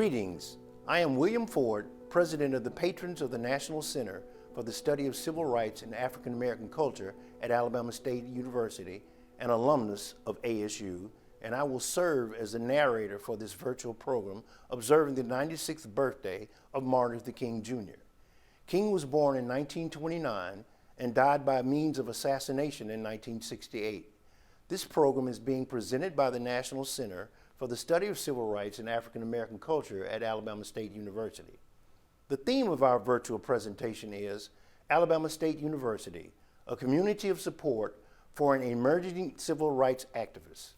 Greetings. I am William Ford, President of the Patrons of the National Center for the Study of Civil Rights and African American Culture at Alabama State University, an alumnus of ASU, and I will serve as the narrator for this virtual program observing the 96th birthday of Martin Luther King Jr. King was born in 1929 and died by means of assassination in 1968. This program is being presented by the National Center for the Study of Civil Rights and African American Culture at Alabama State University. The theme of our virtual presentation is Alabama State University, a community of support for an emerging civil rights activist.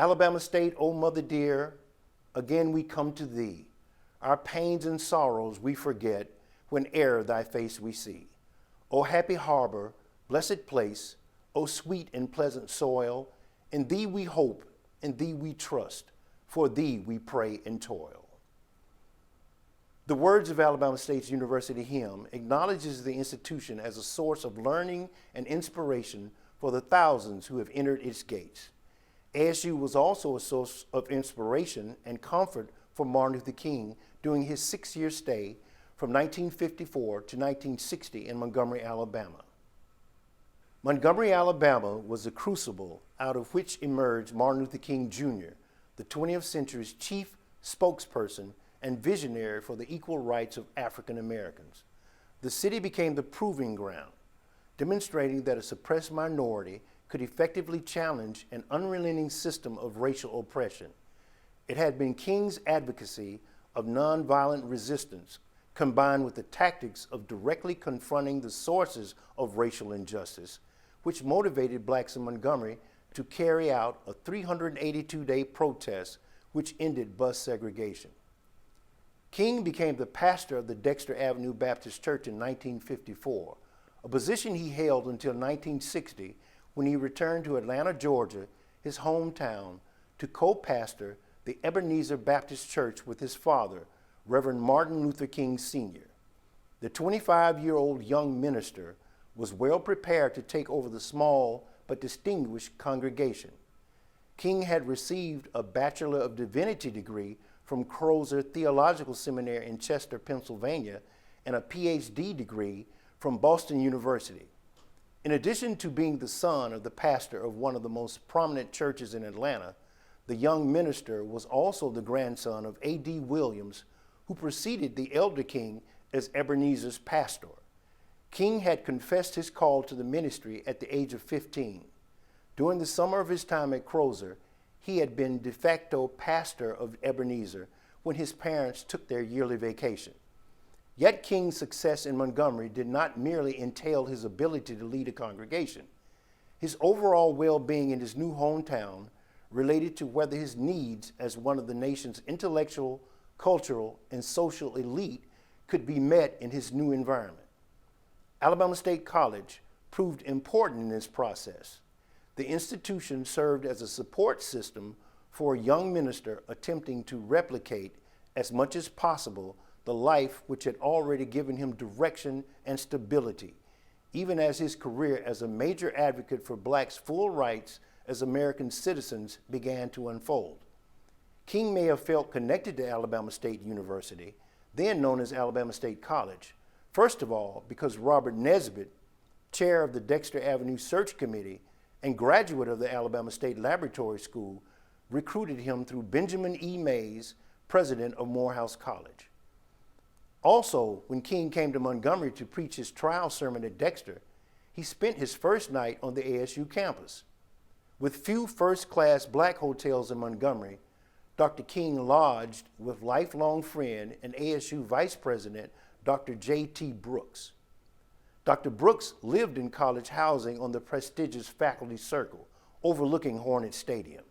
Alabama State, O mother dear, again we come to thee. Our pains and sorrows we forget whene'er thy face we see. O happy harbor, blessed place, O sweet and pleasant soil, in thee we hope, in thee we trust, for thee we pray and toil. The words of Alabama State University hymn acknowledges the institution as a source of learning and inspiration for the thousands who have entered its gates. ASU was also a source of inspiration and comfort for Martin Luther King during his 6-year stay from 1954 to 1960 in Montgomery, Alabama. Montgomery, Alabama was the crucible out of which emerged Martin Luther King Jr., the 20th century's chief spokesperson and visionary for the equal rights of African Americans. The city became the proving ground, demonstrating that a suppressed minority could effectively challenge an unrelenting system of racial oppression. It had been King's advocacy of nonviolent resistance combined with the tactics of directly confronting the sources of racial injustice, which motivated blacks in Montgomery to carry out a 382-day protest which ended bus segregation. King became the pastor of the Dexter Avenue Baptist Church in 1954, a position he held until 1960 when he returned to Atlanta, Georgia, his hometown, to co-pastor the Ebenezer Baptist Church with his father, Reverend Martin Luther King Sr. The 25-year-old young minister was well prepared to take over the small but distinguished congregation. King had received a Bachelor of Divinity degree from Crozer Theological Seminary in Chester, Pennsylvania, and a PhD degree from Boston University. In addition to being the son of the pastor of one of the most prominent churches in Atlanta, the young minister was also the grandson of A.D. Williams, who preceded the elder King as Ebenezer's pastor. King had confessed his call to the ministry at the age of 15. During the summer of his time at Crozer, he had been de facto pastor of Ebenezer when his parents took their yearly vacation. Yet King's success in Montgomery did not merely entail his ability to lead a congregation. His overall well-being in his new hometown related to whether his needs as one of the nation's intellectual, cultural, and social elite could be met in his new environment. Alabama State College proved important in this process. The institution served as a support system for a young minister attempting to replicate as much as possible the life which had already given him direction and stability, even as his career as a major advocate for blacks' full rights as American citizens began to unfold. King may have felt connected to Alabama State University, then known as Alabama State College, first of all because Robert Nesbitt, chair of the Dexter Avenue Search Committee and graduate of the Alabama State Laboratory School, recruited him through Benjamin E. Mays, president of Morehouse College. Also, when King came to Montgomery to preach his trial sermon at Dexter, he spent his first night on the ASU campus. With few first-class black hotels in Montgomery, Dr. King lodged with lifelong friend and ASU Vice President Dr. J.T. Brooks. Dr. Brooks lived in college housing on the prestigious faculty circle overlooking Hornet Stadium.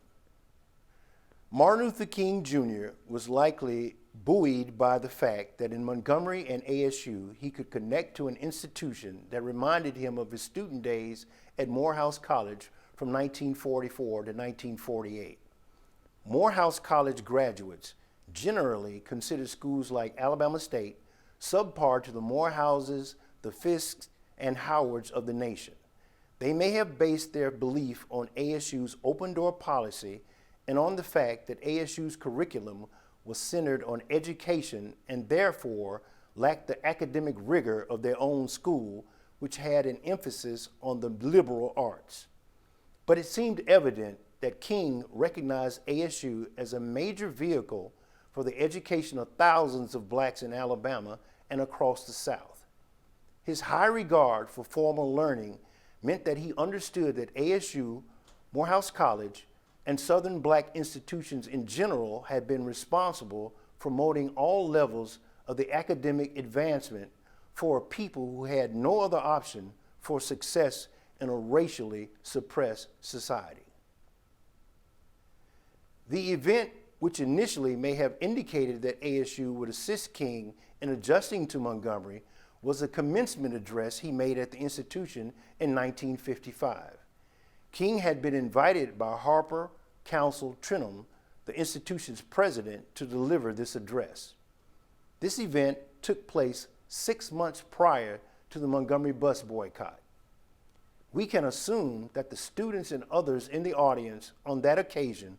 Martin Luther King Jr. was likely buoyed by the fact that in Montgomery and ASU he could connect to an institution that reminded him of his student days at Morehouse College from 1944 to 1948. Morehouse College graduates generally consider schools like Alabama State subpar to the Morehouses, the Fisks, and Howards of the nation. They may have based their belief on ASU's open-door policy and on the fact that ASU's curriculum was centered on education and therefore lacked the academic rigor of their own school, which had an emphasis on the liberal arts. But it seemed evident that King recognized ASU as a major vehicle for the education of thousands of blacks in Alabama and across the South. His high regard for formal learning meant that he understood that ASU, Morehouse College, and Southern black institutions in general had been responsible for promoting all levels of the academic advancement for a people who had no other option for success in a racially suppressed society. The event, which initially may have indicated that ASU would assist King in adjusting to Montgomery, was a commencement address he made at the institution in 1955. King had been invited by Harper Council Trenholm, the institution's president, to deliver this address. This event took place 6 months prior to the Montgomery bus boycott. We can assume that the students and others in the audience on that occasion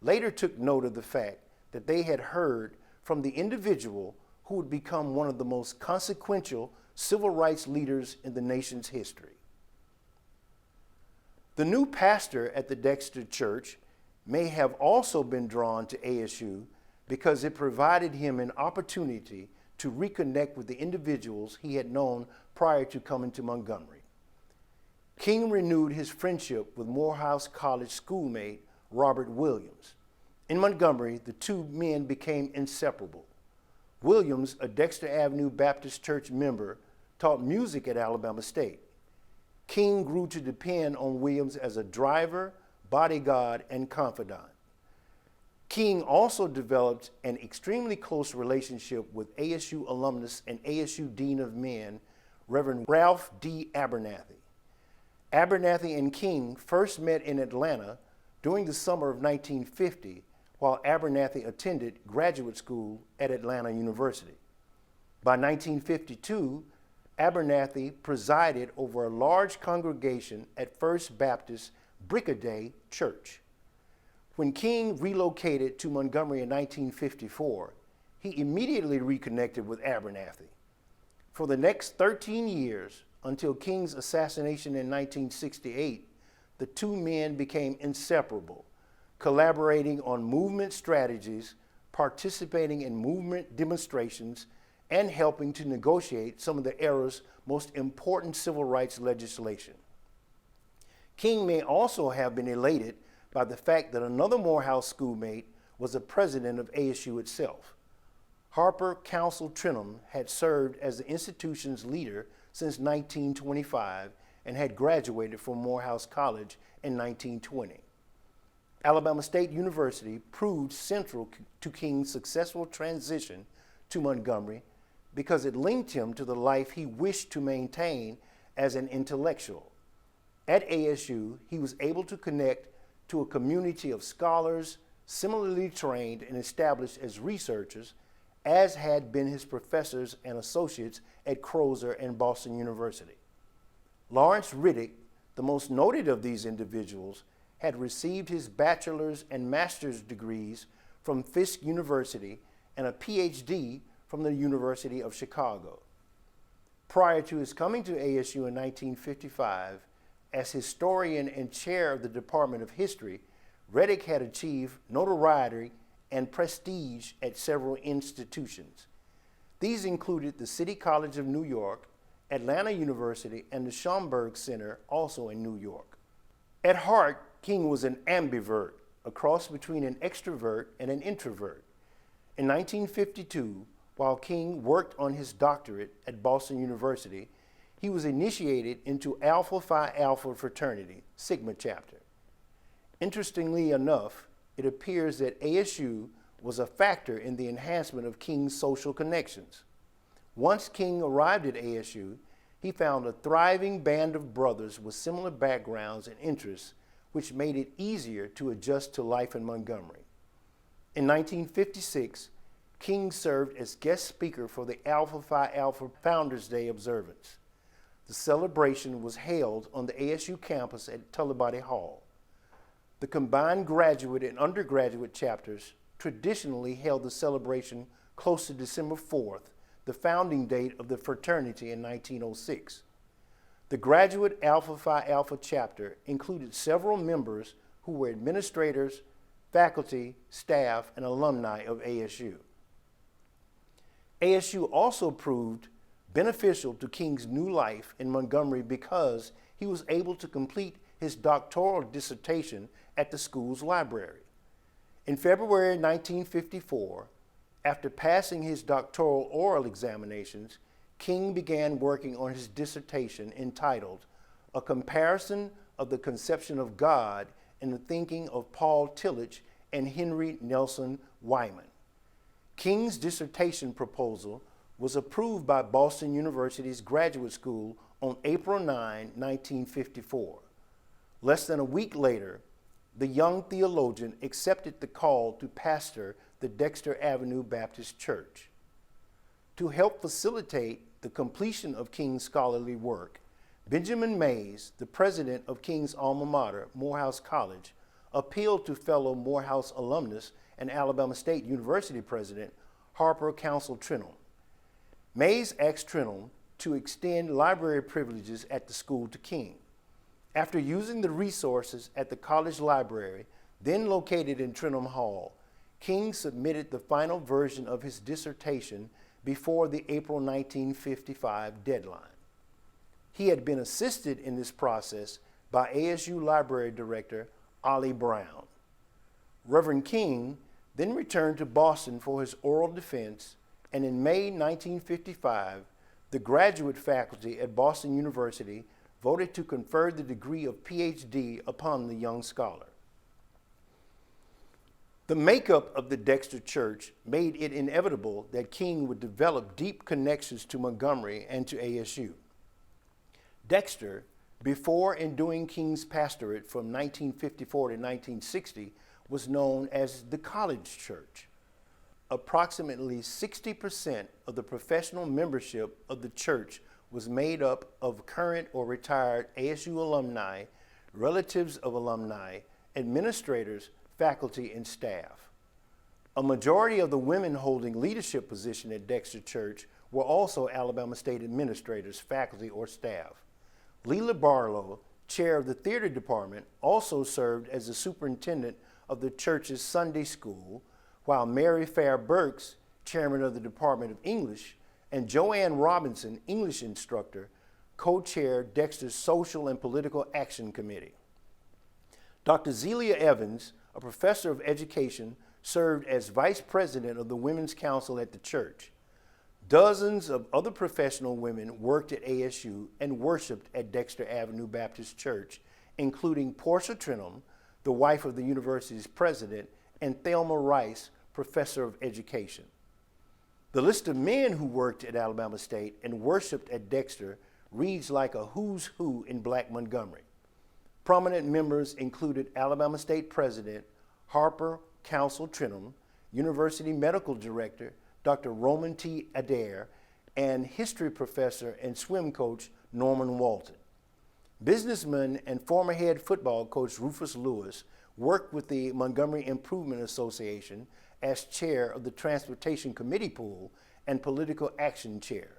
later took note of the fact that they had heard from the individual who would become one of the most consequential civil rights leaders in the nation's history. The new pastor at the Dexter Church may have also been drawn to ASU because it provided him an opportunity to reconnect with the individuals he had known prior to coming to Montgomery. King renewed his friendship with Morehouse College schoolmate Robert Williams. In Montgomery, the two men became inseparable. Williams, a Dexter Avenue Baptist Church member, taught music at Alabama State. King grew to depend on Williams as a driver, bodyguard, and confidant. King also developed an extremely close relationship with ASU alumnus and ASU Dean of Men, Reverend Ralph D. Abernathy. Abernathy and King first met in Atlanta during the summer of 1950 while Abernathy attended graduate school at Atlanta University. By 1952, Abernathy presided over a large congregation at First Baptist Brickaday Church. When King relocated to Montgomery in 1954, he immediately reconnected with Abernathy. For the next 13 years, until King's assassination in 1968, the two men became inseparable, collaborating on movement strategies, participating in movement demonstrations, and helping to negotiate some of the era's most important civil rights legislation. King may also have been elated by the fact that another Morehouse schoolmate was the president of ASU itself. Harper Council Trenholm had served as the institution's leader since 1925 and had graduated from Morehouse College in 1920. Alabama State University proved central to King's successful transition to Montgomery because it linked him to the life he wished to maintain as an intellectual. At ASU, he was able to connect to a community of scholars similarly trained and established as researchers, as had been his professors and associates at Crozer and Boston University. Lawrence Riddick, the most noted of these individuals, had received his bachelor's and master's degrees from Fisk University and a PhD from the University of Chicago. Prior to his coming to ASU in 1955, as historian and chair of the Department of History, Riddick had achieved notoriety and prestige at several institutions. These included the City College of New York, Atlanta University, and the Schomburg Center, also in New York. At heart, King was an ambivert, a cross between an extrovert and an introvert. In 1952, while King worked on his doctorate at Boston University, he was initiated into Alpha Phi Alpha fraternity, Sigma chapter. Interestingly enough, it appears that ASU was a factor in the enhancement of King's social connections. Once King arrived at ASU, he found a thriving band of brothers with similar backgrounds and interests, which made it easier to adjust to life in Montgomery. In 1956, King served as guest speaker for the Alpha Phi Alpha Founders Day observance. The celebration was held on the ASU campus at Tullibody Hall. The combined graduate and undergraduate chapters traditionally held the celebration close to December 4th, the founding date of the fraternity in 1906. The graduate Alpha Phi Alpha chapter included several members who were administrators, faculty, staff, and alumni of ASU. ASU also proved beneficial to King's new life in Montgomery because he was able to complete his doctoral dissertation at the school's library. In February 1954, after passing his doctoral oral examinations, King began working on his dissertation entitled A Comparison of the Conception of God in the Thinking of Paul Tillich and Henry Nelson Wyman. King's dissertation proposal was approved by Boston University's graduate school on April 9, 1954. Less than a week later, the young theologian accepted the call to pastor the Dexter Avenue Baptist Church. To help facilitate the completion of King's scholarly work, Benjamin Mays, the president of King's alma mater, Morehouse College, appealed to fellow Morehouse alumnus and Alabama State University president Harper Council Trenholm. Mays asked Trenholm to extend library privileges at the school to King. After using the resources at the college library, then located in Trenholm Hall, King submitted the final version of his dissertation before the April 1955 deadline. He had been assisted in this process by ASU Library Director Ollie Brown. Reverend King then returned to Boston for his oral defense, and in May 1955, the graduate faculty at Boston University voted to confer the degree of PhD upon the young scholar. The makeup of the Dexter Church made it inevitable that King would develop deep connections to Montgomery and to ASU. Dexter, before and during King's pastorate from 1954 to 1960, was known as the College Church. Approximately 60% of the professional membership of the church was made up of current or retired ASU alumni, relatives of alumni, administrators, faculty, and staff. A majority of the women holding leadership position at Dexter Church were also Alabama State administrators, faculty, or staff. Leila Barlow, chair of the theater department, also served as the superintendent of the church's Sunday school, while Mary Fair Burks, chairman of the Department of English, and Joanne Robinson, English instructor, co-chaired Dexter's Social and Political Action Committee. Dr. Zelia Evans, a professor of education, served as vice president of the Women's Council at the church. Dozens of other professional women worked at ASU and worshiped at Dexter Avenue Baptist Church, including Portia Trenholm, the wife of the university's president, and Thelma Rice, professor of education. The list of men who worked at Alabama State and worshiped at Dexter reads like a who's who in Black Montgomery. Prominent members included Alabama State President Harper Council Trenholm, University Medical Director Dr. Roman T. Adair, and history professor and swim coach Norman Walton. Businessman and former head football coach Rufus Lewis worked with the Montgomery Improvement Association as chair of the Transportation Committee Pool and Political Action Chair.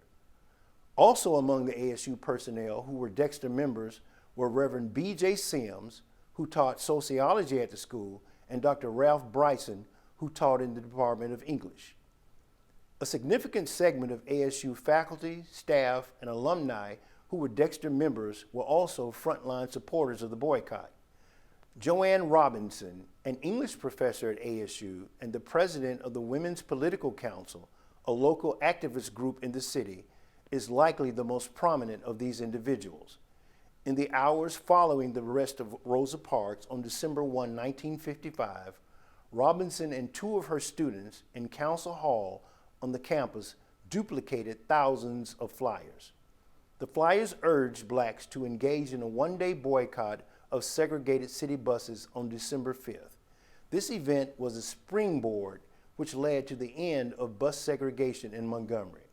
Also among the ASU personnel who were Dexter members were Reverend B.J. Sims, who taught sociology at the school, and Dr. Ralph Bryson, who taught in the Department of English. A significant segment of ASU faculty, staff, and alumni who were Dexter members were also frontline supporters of the boycott. Joanne Robinson, an English professor at ASU and the president of the Women's Political Council, a local activist group in the city, is likely the most prominent of these individuals. In the hours following the arrest of Rosa Parks on December 1, 1955, Robinson and two of her students in Council Hall on the campus duplicated thousands of flyers. The flyers urged blacks to engage in a one-day boycott of segregated city buses on December 5th. This event was a springboard which led to the end of bus segregation in Montgomery.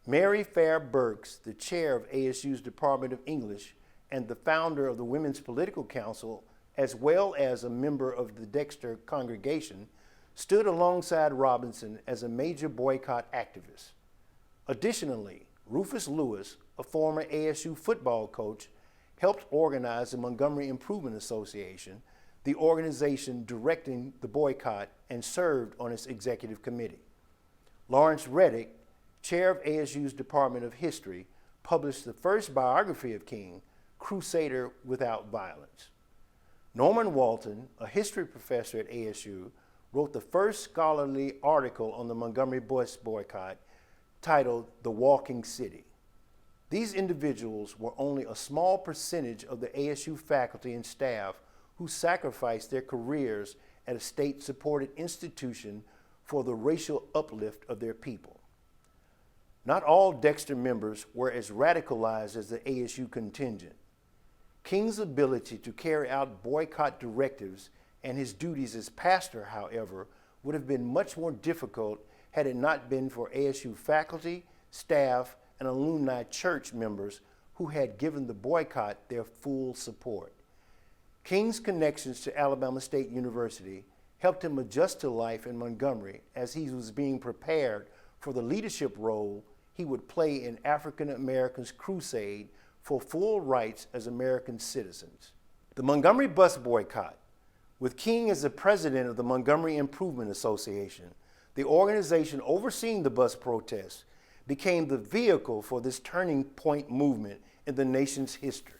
Mary Fair Burks, the chair of ASU's Department of English and the founder of the Women's Political Council, as well as a member of the Dexter congregation, stood alongside Robinson as a major boycott activist. Additionally, Rufus Lewis, a former ASU football coach, helped organize the Montgomery Improvement Association, the organization directing the boycott, and served on its executive committee. Lawrence Reddick, chair of ASU's Department of History, published the first biography of King, Crusader Without Violence. Norman Walton, a history professor at ASU, wrote the first scholarly article on the Montgomery bus boycott titled The Walking City. These individuals were only a small percentage of the ASU faculty and staff who sacrificed their careers at a state-supported institution for the racial uplift of their people. Not all Dexter members were as radicalized as the ASU contingent. King's ability to carry out boycott directives and his duties as pastor, however, would have been much more difficult had it not been for ASU faculty, staff, and alumni church members who had given the boycott their full support. King's connections to Alabama State University helped him adjust to life in Montgomery as he was being prepared for the leadership role he would play in African Americans' crusade for full rights as American citizens. The Montgomery bus boycott, with King as the president of the Montgomery Improvement Association, the organization overseeing the bus protests, became the vehicle for this turning point movement in the nation's history.